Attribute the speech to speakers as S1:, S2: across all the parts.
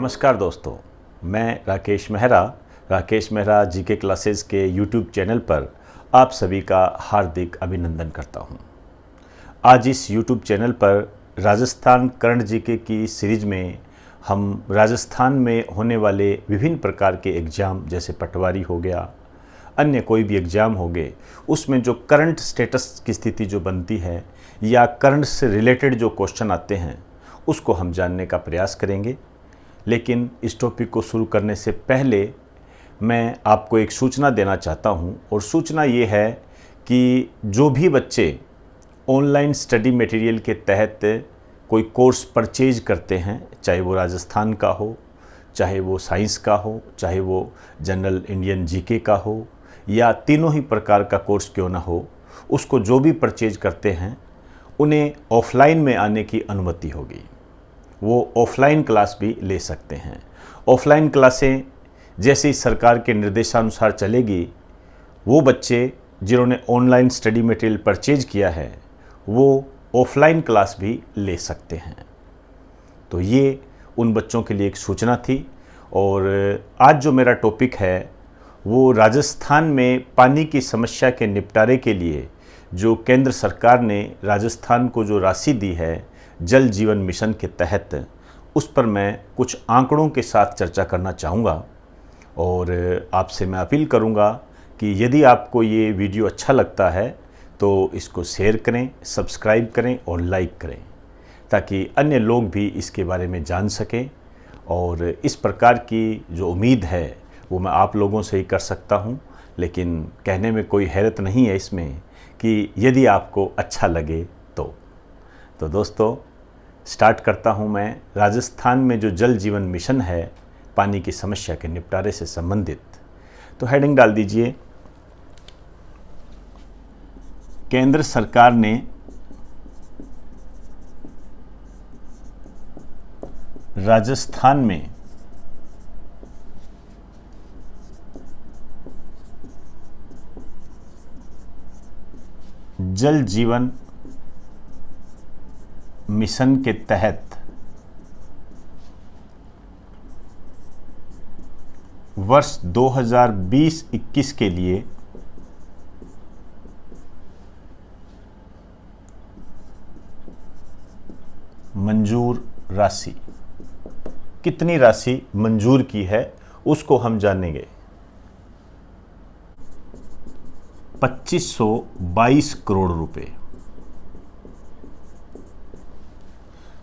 S1: नमस्कार दोस्तों, मैं राकेश मेहरा जीके क्लासेस के यूट्यूब चैनल पर आप सभी का हार्दिक अभिनंदन करता हूं। आज इस यूट्यूब चैनल पर राजस्थान करंट जीके की सीरीज में हम राजस्थान में होने वाले विभिन्न प्रकार के एग्ज़ाम जैसे पटवारी हो गया, अन्य कोई भी एग्ज़ाम हो गए, उसमें जो करंट स्टेटस की स्थिति जो बनती है या करंट से रिलेटेड जो क्वेश्चन आते हैं उसको हम जानने का प्रयास करेंगे। लेकिन इस टॉपिक को शुरू करने से पहले मैं आपको एक सूचना देना चाहता हूं, और सूचना ये है कि जो भी बच्चे ऑनलाइन स्टडी मटेरियल के तहत कोई कोर्स परचेज करते हैं, चाहे वो राजस्थान का हो, चाहे वो साइंस का हो, चाहे वो जनरल इंडियन जीके का हो, या तीनों ही प्रकार का कोर्स क्यों ना हो, उसको जो भी परचेज करते हैं उन्हें ऑफलाइन में आने की अनुमति होगी। वो ऑफलाइन क्लास भी ले सकते हैं। ऑफलाइन क्लासें जैसे ही सरकार के निर्देशानुसार चलेगी, वो बच्चे जिन्होंने ऑनलाइन स्टडी मटेरियल परचेज किया है वो ऑफलाइन क्लास भी ले सकते हैं। तो ये उन बच्चों के लिए एक सूचना थी। और आज जो मेरा टॉपिक है वो राजस्थान में पानी की समस्या के निपटारे के लिए जो केंद्र सरकार ने राजस्थान को जो राशि दी है जल जीवन मिशन के तहत, उस पर मैं कुछ आंकड़ों के साथ चर्चा करना चाहूँगा। और आपसे मैं अपील करूँगा कि यदि आपको ये वीडियो अच्छा लगता है तो इसको शेयर करें, सब्सक्राइब करें और लाइक करें, ताकि अन्य लोग भी इसके बारे में जान सकें। और इस प्रकार की जो उम्मीद है वो मैं आप लोगों से ही कर सकता हूँ, लेकिन कहने में कोई हैरत नहीं है इसमें कि यदि आपको अच्छा लगे तो दोस्तों स्टार्ट करता हूं मैं राजस्थान में जो जल जीवन मिशन है पानी की समस्या के निपटारे से संबंधित। तो हेडिंग डाल दीजिए, केंद्र सरकार ने राजस्थान में जल जीवन मिशन के तहत वर्ष 2020-21 के लिए मंजूर राशि, कितनी राशि मंजूर की है उसको हम जानेंगे। 2522 करोड़ रुपए।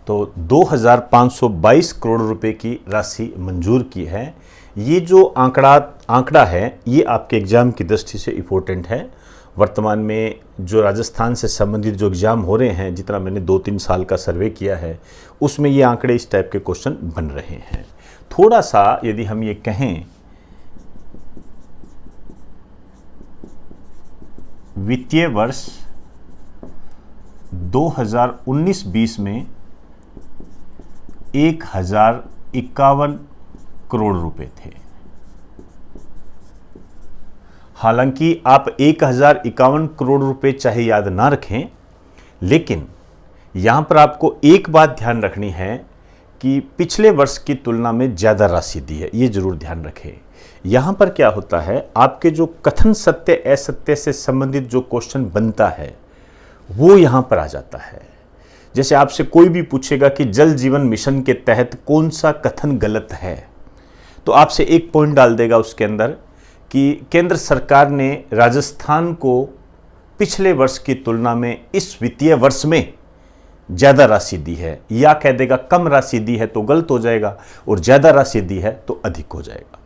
S1: तो 2522 करोड़ रुपए की राशि मंजूर की है। ये जो आंकड़ा है ये आपके एग्ज़ाम की दृष्टि से इम्पोर्टेंट है। वर्तमान में जो राजस्थान से संबंधित जो एग्ज़ाम हो रहे हैं, जितना मैंने 2-3 साल का सर्वे किया है, उसमें ये आंकड़े इस टाइप के क्वेश्चन बन रहे हैं। थोड़ा सा यदि हम ये कहें, वित्तीय वर्ष 2019-20 में 1051 करोड़ रुपए थे। हालांकि आप 1051 करोड़ रुपए चाहे याद ना रखें, लेकिन यहां पर आपको एक बात ध्यान रखनी है कि पिछले वर्ष की तुलना में ज़्यादा राशि दी है, ये जरूर ध्यान रखें। यहां पर क्या होता है, आपके जो कथन सत्य असत्य से संबंधित जो क्वेश्चन बनता है वो यहां पर आ जाता है। जैसे आपसे कोई भी पूछेगा कि जल जीवन मिशन के तहत कौन सा कथन गलत है, तो आपसे एक पॉइंट डाल देगा उसके अंदर कि केंद्र सरकार ने राजस्थान को पिछले वर्ष की तुलना में इस वित्तीय वर्ष में ज़्यादा राशि दी है, या कह देगा कम राशि दी है तो गलत हो जाएगा, और ज़्यादा राशि दी है तो अधिक हो जाएगा।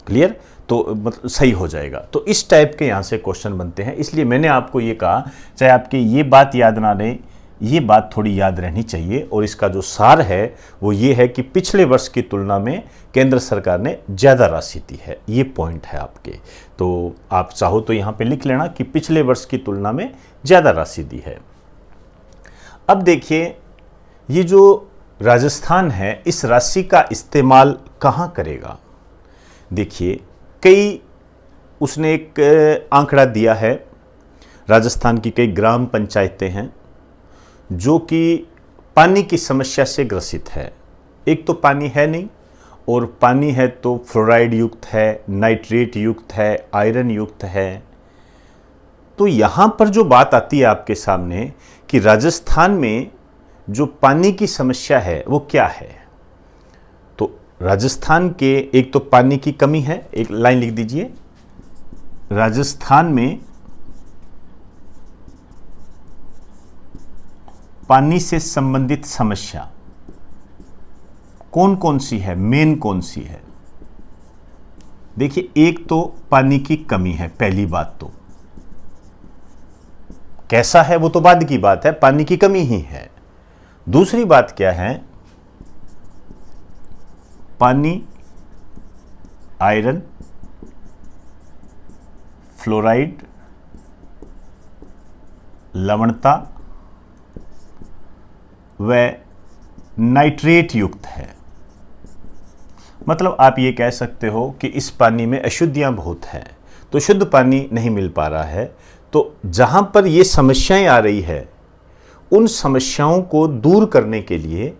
S1: क्लियर? तो मतलब सही हो जाएगा। तो इस टाइप के यहाँ से क्वेश्चन बनते हैं। इसलिए मैंने आपको ये कहा, चाहे आपकी ये बात याद ना रहे, ये बात थोड़ी याद रहनी चाहिए। और इसका जो सार है वो ये है कि पिछले वर्ष की तुलना में केंद्र सरकार ने ज़्यादा राशि दी है, ये पॉइंट है आपके। तो आप चाहो तो यहाँ पे लिख लेना कि पिछले वर्ष की तुलना में ज़्यादा राशि दी है। अब देखिए, ये जो राजस्थान है इस राशि का इस्तेमाल कहाँ करेगा। देखिए, उसने एक आंकड़ा दिया है, राजस्थान की कई ग्राम पंचायतें हैं जो कि पानी की समस्या से ग्रसित है। एक तो पानी है नहीं, और पानी है तो फ्लोराइड युक्त है, नाइट्रेट युक्त है, आयरन युक्त है। तो यहाँ पर जो बात आती है आपके सामने कि राजस्थान में जो पानी की समस्या है वो क्या है, तो राजस्थान के एक तो पानी की कमी है, एक लाइन लिख दीजिए, राजस्थान में पानी से संबंधित समस्या कौन कौन सी है, मेन कौन सी है। देखिए, एक तो पानी की कमी है, पहली बात तो कैसा है वो तो बाद की बात है, पानी की कमी ही है। दूसरी बात क्या है, पानी आयरन, फ्लोराइड, लवणता व नाइट्रेट युक्त है। मतलब आप ये कह सकते हो कि इस पानी में अशुद्धियां बहुत हैं, तो शुद्ध पानी नहीं मिल पा रहा है। तो जहां पर ये समस्याएं आ रही है, उन समस्याओं को दूर करने के लिए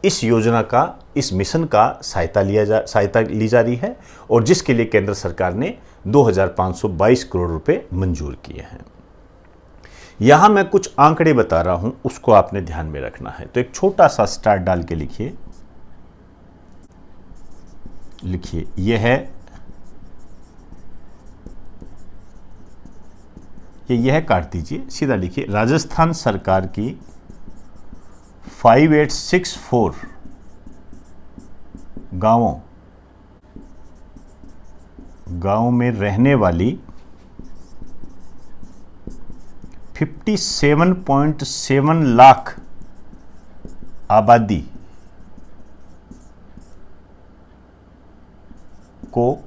S1: इस योजना का, इस मिशन का सहायता ली जा रही है, और जिसके लिए केंद्र सरकार ने 2522 करोड़ रुपए मंजूर किए हैं। यहां मैं कुछ आंकड़े बता रहा हूं, उसको आपने ध्यान में रखना है। तो एक छोटा सा स्टार डाल के लिखिए, यह काट दीजिए, सीधा लिखिए, राजस्थान सरकार की 5864 गांवों में रहने वाली 57.7 लाख आबादी को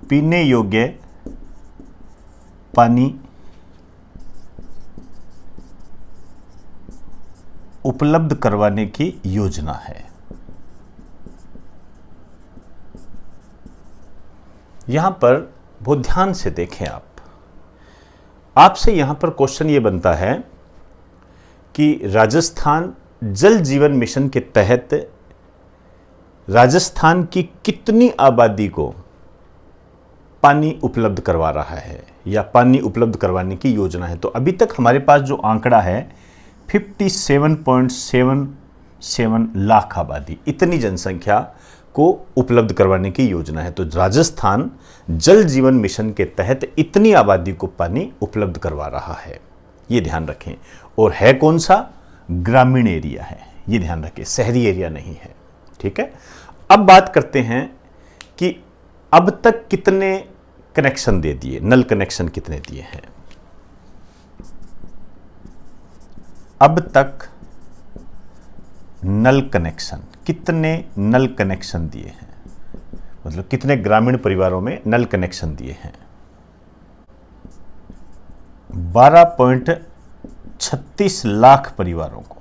S1: पीने योग्य पानी उपलब्ध करवाने की योजना है। यहां पर बहुत ध्यान से देखें आप, आपसे यहां पर क्वेश्चन ये बनता है कि राजस्थान जल जीवन मिशन के तहत राजस्थान की कितनी आबादी को पानी उपलब्ध करवा रहा है या पानी उपलब्ध करवाने की योजना है। तो अभी तक हमारे पास जो आंकड़ा है 57.77 लाख आबादी, इतनी जनसंख्या को उपलब्ध करवाने की योजना है। तो राजस्थान जल जीवन मिशन के तहत इतनी आबादी को पानी उपलब्ध करवा रहा है, ये ध्यान रखें। और है कौन सा, ग्रामीण एरिया है, ये ध्यान रखें, शहरी एरिया नहीं है। ठीक है, अब बात करते हैं कि अब तक कितने कनेक्शन दे दिए, नल कनेक्शन कितने दिए हैं। अब तक नल कनेक्शन, कितने नल कनेक्शन दिए हैं, मतलब कितने ग्रामीण परिवारों में नल कनेक्शन दिए हैं। 12.36 लाख परिवारों को।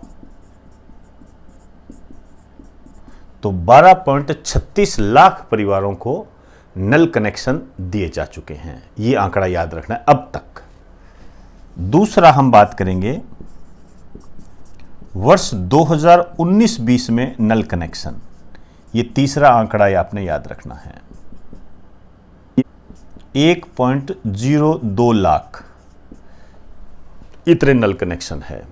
S1: तो 12.36 लाख परिवारों को नल कनेक्शन दिए जा चुके हैं, ये आंकड़ा याद रखना है अब तक। दूसरा हम बात करेंगे वर्ष 2019-20 में नल कनेक्शन, ये तीसरा आंकड़ा आपने याद रखना है। 1.02 लाख इतने नल कनेक्शन है।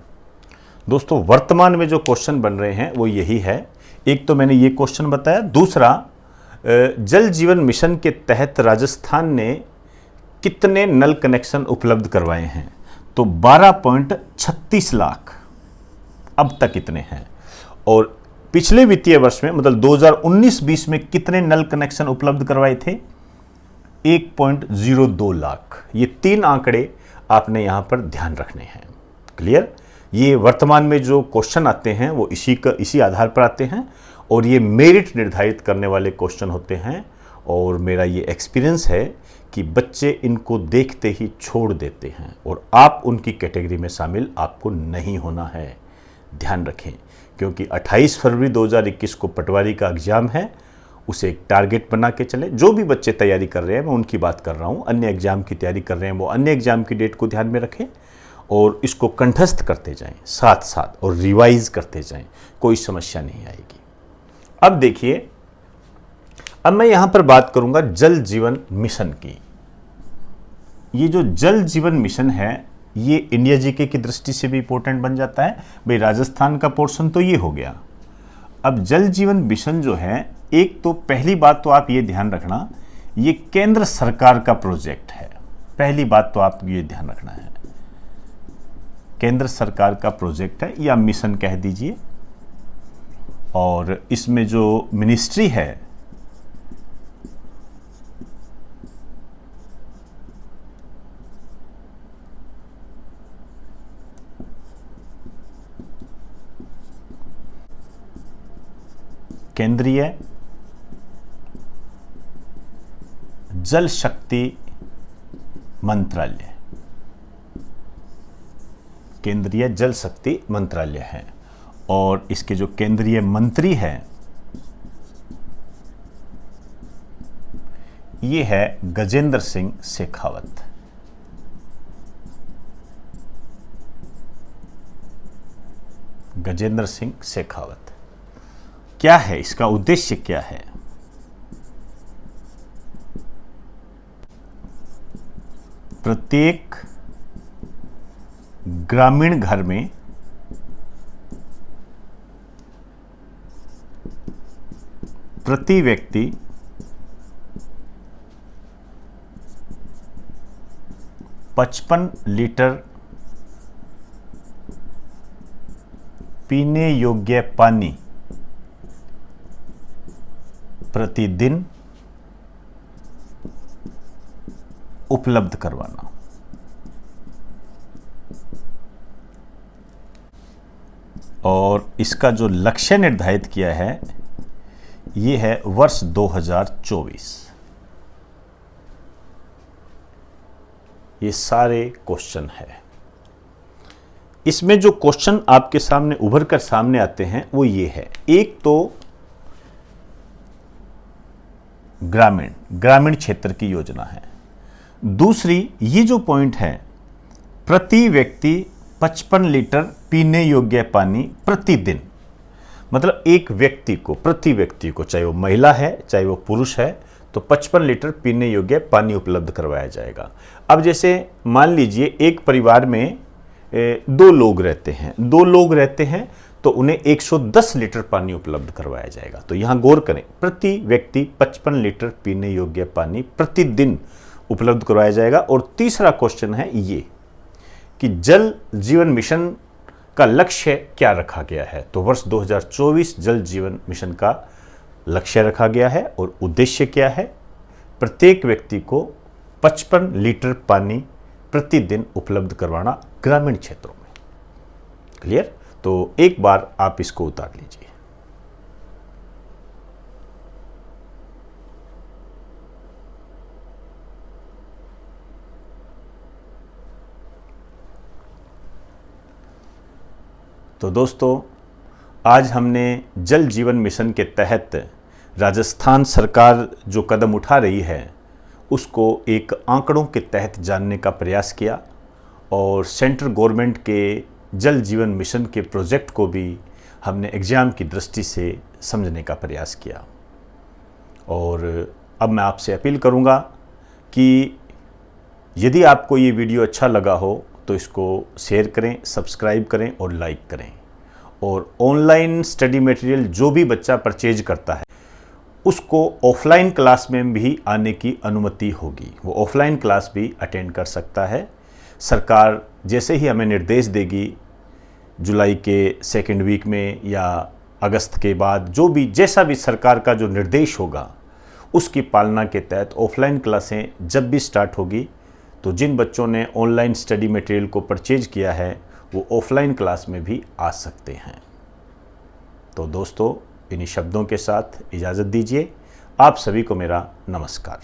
S1: दोस्तों, वर्तमान में जो क्वेश्चन बन रहे हैं वो यही है। एक तो मैंने ये क्वेश्चन बताया, दूसरा जल जीवन मिशन के तहत राजस्थान ने कितने नल कनेक्शन उपलब्ध करवाए हैं। तो 12.36 लाख अब तक इतने हैं। और पिछले वित्तीय वर्ष में, मतलब 2019-20 में कितने नल कनेक्शन उपलब्ध करवाए थे, 1.02 लाख। ये तीन आंकड़े आपने यहां पर ध्यान रखने हैं। क्लियर, ये वर्तमान में जो क्वेश्चन आते हैं वो इसी आधार पर आते हैं, और ये मेरिट निर्धारित करने वाले क्वेश्चन होते हैं। और मेरा ये एक्सपीरियंस है कि बच्चे इनको देखते ही छोड़ देते हैं, और आप उनकी कैटेगरी में शामिल आपको नहीं होना है, ध्यान रखें। क्योंकि 28 फरवरी 2021 को पटवारी का एग्जाम है, उसे एक टारगेट बना के चले। जो भी बच्चे तैयारी कर रहे हैं, मैं उनकी बात कर रहा हूँ, अन्य एग्जाम की तैयारी कर रहे हैं वो अन्य एग्जाम की डेट को ध्यान में रखें। और इसको कंठस्थ करते जाएं साथ साथ और रिवाइज करते जाएं, कोई समस्या नहीं आएगी। अब देखिए, अब मैं यहां पर बात करूंगा जल जीवन मिशन की। ये जो जल जीवन मिशन है ये इंडिया जीके की दृष्टि से भी इंपॉर्टेंट बन जाता है। भाई राजस्थान का पोर्शन तो ये हो गया। अब जल जीवन मिशन जो है, एक तो पहली बात तो आप ये ध्यान रखना, ये केंद्र सरकार का प्रोजेक्ट है। पहली बात तो आप ये ध्यान रखना है, केंद्र सरकार का प्रोजेक्ट है या मिशन कह दीजिए। और इसमें जो मिनिस्ट्री है केंद्रीय जल शक्ति मंत्रालय, केंद्रीय जल शक्ति मंत्रालय है। और इसके जो केंद्रीय मंत्री हैं ये है गजेंद्र सिंह शेखावत। गजेंद्र सिंह शेखावत। क्या है इसका उद्देश्य, क्या है? प्रत्येक ग्रामीण घर में प्रति व्यक्ति 55 लीटर पीने योग्य पानी प्रतिदिन उपलब्ध करवाना। और इसका जो लक्ष्य निर्धारित किया है ये है वर्ष 2024। ये सारे क्वेश्चन है। इसमें जो क्वेश्चन आपके सामने उभर कर सामने आते हैं वो ये है, एक तो ग्रामीण क्षेत्र की योजना है। दूसरी, ये जो पॉइंट है, प्रति व्यक्ति 55 लीटर पीने योग्य पानी प्रतिदिन, मतलब एक व्यक्ति को, प्रति व्यक्ति को, चाहे वो महिला है चाहे वो पुरुष है, तो 55 लीटर पीने योग्य पानी उपलब्ध करवाया जाएगा। अब जैसे मान लीजिए एक परिवार में 2 लोग रहते हैं तो उन्हें 110 लीटर पानी उपलब्ध करवाया जाएगा। तो यहां गौर करें, प्रति व्यक्ति 55 लीटर पीने योग्य पानी प्रतिदिन उपलब्ध करवाया जाएगा। और तीसरा क्वेश्चन है ये कि जल जीवन मिशन का लक्ष्य क्या रखा गया है। तो वर्ष 2024 जल जीवन मिशन का लक्ष्य रखा गया है और उद्देश्य क्या है, प्रत्येक व्यक्ति को 55 लीटर पानी प्रतिदिन उपलब्ध करवाना ग्रामीण क्षेत्रों में। क्लियर? तो एक बार आप इसको उतार लीजिए। तो दोस्तों, आज हमने जल जीवन मिशन के तहत राजस्थान सरकार जो कदम उठा रही है उसको एक आंकड़ों के तहत जानने का प्रयास किया और सेंट्रल गवर्नमेंट के जल जीवन मिशन के प्रोजेक्ट को भी हमने एग्ज़ाम की दृष्टि से समझने का प्रयास किया। और अब मैं आपसे अपील करूंगा कि यदि आपको ये वीडियो अच्छा लगा हो तो इसको शेयर करें, सब्सक्राइब करें और लाइक करें। और ऑनलाइन स्टडी मटेरियल जो भी बच्चा परचेज करता है उसको ऑफलाइन क्लास में भी आने की अनुमति होगी, वो ऑफलाइन क्लास भी अटेंड कर सकता है। सरकार जैसे ही हमें निर्देश देगी जुलाई के 2nd वीक में या अगस्त के बाद, जो भी जैसा भी सरकार का जो निर्देश होगा उसकी पालना के तहत ऑफलाइन क्लासें जब भी स्टार्ट होगी तो जिन बच्चों ने ऑनलाइन स्टडी मटेरियल को परचेज किया है वो ऑफलाइन क्लास में भी आ सकते हैं। तो दोस्तों, इन्हीं शब्दों के साथ इजाज़त दीजिए। आप सभी को मेरा नमस्कार।